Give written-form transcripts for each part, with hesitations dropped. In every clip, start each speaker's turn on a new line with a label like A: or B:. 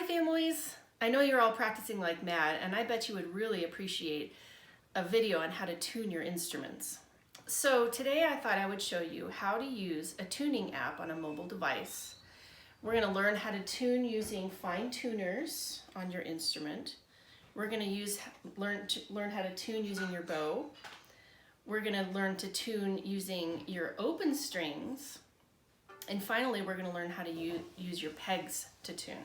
A: families. I know you're all practicing like mad, and I bet you would really appreciate a video on how to tune your instruments. So today I thought I would show you how to use a tuning app on a mobile device. We're going to learn how to tune using fine tuners on your instrument. We're going to learn how to tune using your bow. We're going to learn to tune using your open strings. And finally, we're going to learn how to use your pegs to tune.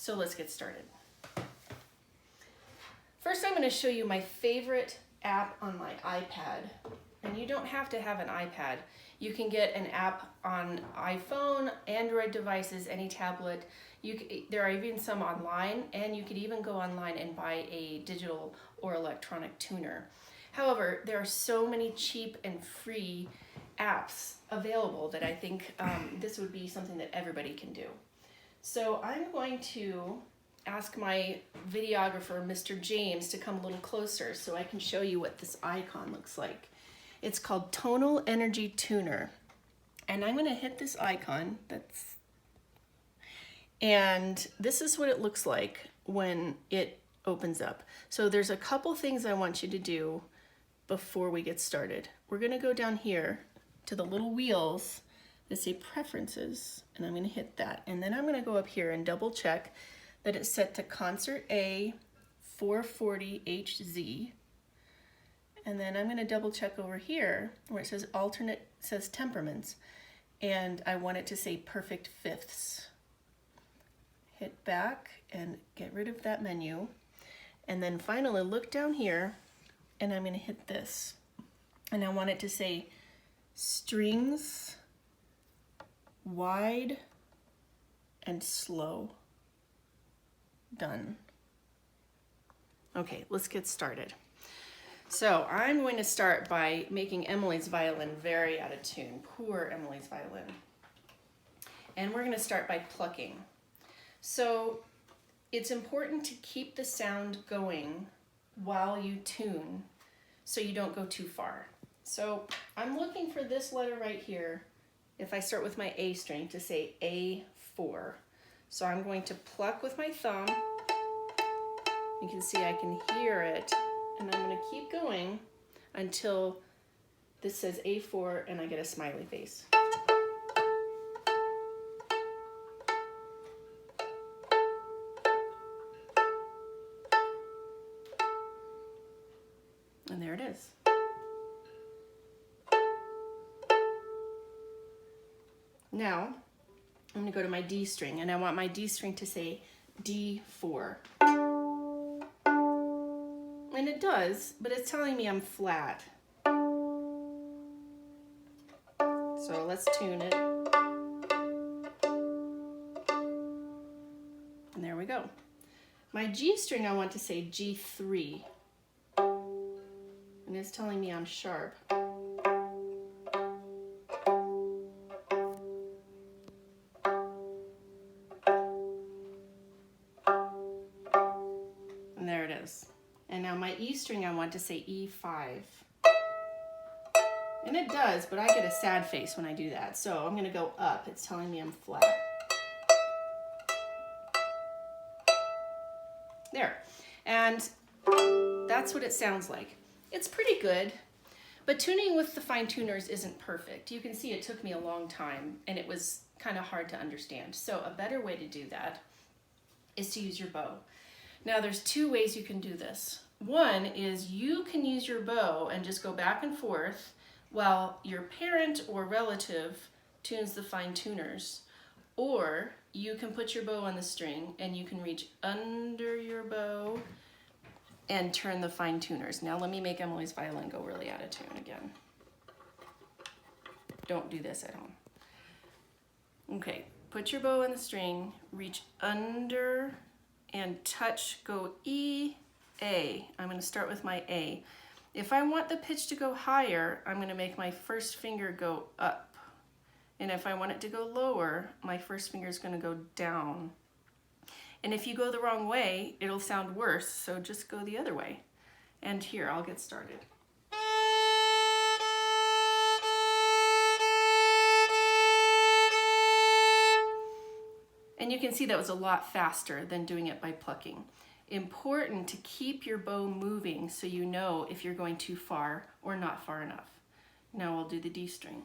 A: So let's get started. First, I'm going to show you my favorite app on my iPad. And you don't have to have an iPad. You can get an app on iPhone, Android devices, any tablet. There are even some online, and you could even go online and buy a digital or electronic tuner. However, there are so many cheap and free apps available that I think this would be something that everybody can do. So I'm going to ask my videographer, Mr. James, to come a little closer so I can show you what this icon looks like. It's called Tonal Energy Tuner. And I'm going to hit this icon. And this is what it looks like when it opens up. So there's a couple things I want you to do before we get started. We're going to go down here to the little wheels that say Preferences, and I'm going to hit that. And then I'm going to go up here and double check that it's set to Concert A 440 HZ. And then I'm going to double check over here where it says alternate, says temperaments, and I want it to say perfect fifths. Hit back and get rid of that menu. And then finally look down here and I'm going to hit this. And I want it to say strings wide and slow. Done. Okay, let's get started. So I'm going to start by making Emily's violin very out of tune. Poor Emily's violin. And we're going to start by plucking. So it's important to keep the sound going while you tune so you don't go too far. So I'm looking for this letter right here, if I start with my A string, to say A4. So I'm going to pluck with my thumb. You can see I can hear it. And I'm going to keep going until this says A4 and I get a smiley face. And there it is. Now, I'm going to go to my D string, and I want my D string to say D4. And it does, but it's telling me I'm flat. So let's tune it. And there we go. My G string, I want to say G3. And it's telling me I'm sharp. And there it is. And now my E string, I want to say E5. And it does, but I get a sad face when I do that. So I'm going to go up. It's telling me I'm flat. There. And that's what it sounds like. It's pretty good, but tuning with the fine tuners isn't perfect. You can see it took me a long time, and it was kind of hard to understand. So a better way to do that is to use your bow. Now there's two ways you can do this. One is you can use your bow and just go back and forth while your parent or relative tunes the fine tuners. Or you can put your bow on the string and you can reach under your bow and turn the fine tuners. Now let me make Emily's violin go really out of tune again. Don't do this at home. Okay, put your bow on the string, reach under and touch, go E, A. I'm going to start with my A. If I want the pitch to go higher, I'm going to make my first finger go up. And if I want it to go lower, my first finger is going to go down. And if you go the wrong way, it'll sound worse, so just go the other way. And here, I'll get started. And you can see that was a lot faster than doing it by plucking. Important to keep your bow moving so you know if you're going too far or not far enough. Now we'll do the D string.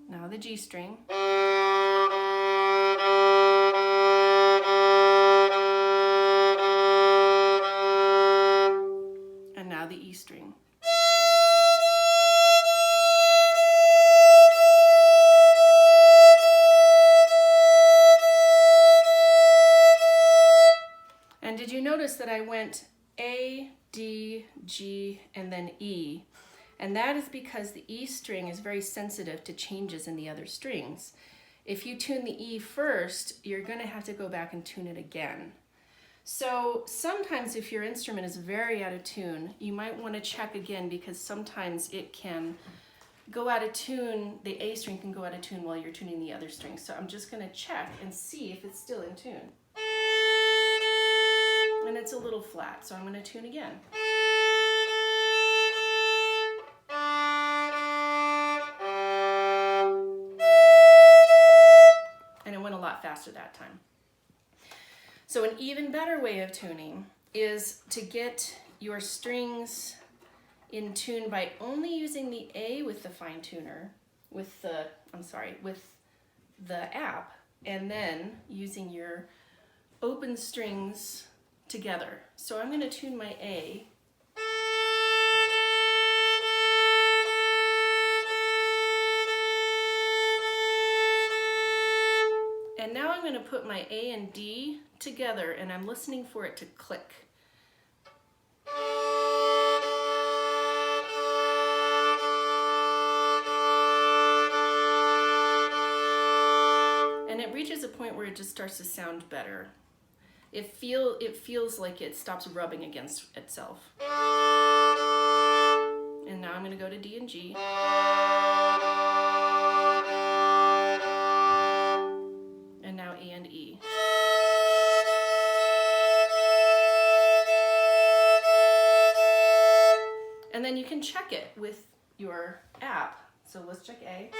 A: Now the G string. And now the E string. And did you notice that I went A, D, G, and then E? And that is because the E string is very sensitive to changes in the other strings. If you tune the E first, you're going to have to go back and tune it again. So sometimes if your instrument is very out of tune, you might want to check again, because sometimes it can go out of tune, the A string can go out of tune while you're tuning the other strings. So I'm just going to check and see if it's still in tune. And it's a little flat, so I'm going to tune again. And it went a lot faster that time. So an even better way of tuning is to get your strings in tune by only using the A with the fine tuner, with the app, and then using your open strings together. So I'm going to tune my A. And now I'm going to put my A and D together, and I'm listening for it to click. And it reaches a point where it just starts to sound better. It feels like it stops rubbing against itself. And now I'm going to go to D and G. And now A and E. And then you can check it with your app. So let's check A,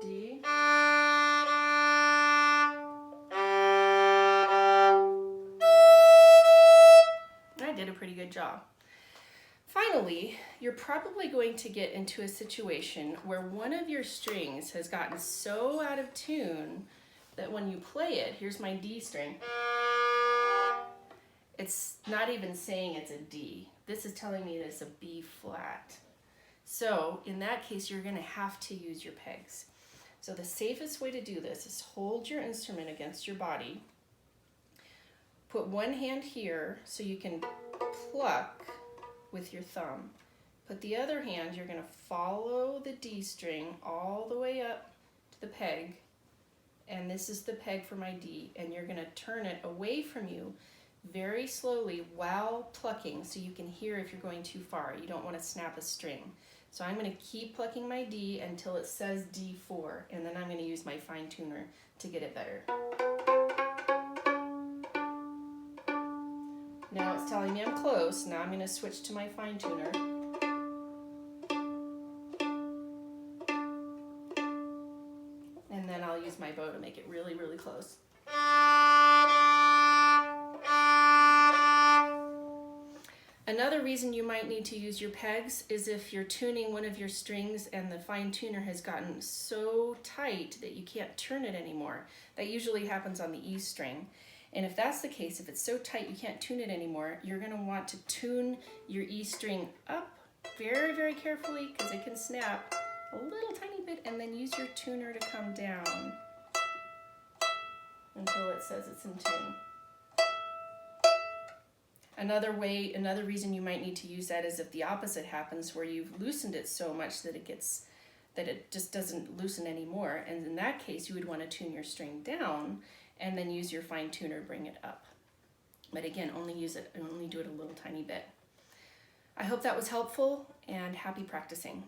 A: D, I did a pretty good job. Finally, you're probably going to get into a situation where one of your strings has gotten so out of tune that when you play it, here's my D string, it's not even saying it's a D. This is telling me that it's a B flat. So in that case, you're going to have to use your pegs. So the safest way to do this is hold your instrument against your body. Put one hand here so you can pluck with your thumb. Put the other hand, you're going to follow the D string all the way up to the peg. And this is the peg for my D. And you're going to turn it away from you very slowly while plucking, so you can hear if you're going too far. You don't want to snap a string. So I'm going to keep plucking my D until it says D4, and then I'm going to use my fine tuner to get it better. Now it's telling me I'm close. Now I'm going to switch to my fine tuner. And then I'll use my bow to make it really, really close. Another reason you might need to use your pegs is if you're tuning one of your strings and the fine tuner has gotten so tight that you can't turn it anymore. That usually happens on the E string. And if that's the case, if it's so tight you can't tune it anymore, you're going to want to tune your E string up very, very carefully, because it can snap a little tiny bit, and then use your tuner to come down until it says it's in tune. Another reason you might need to use that is if the opposite happens, where you've loosened it so much that it just doesn't loosen anymore. And in that case, you would want to tune your string down and then use your fine tuner to bring it up. But again, only do it a little tiny bit. I hope that was helpful, and happy practicing.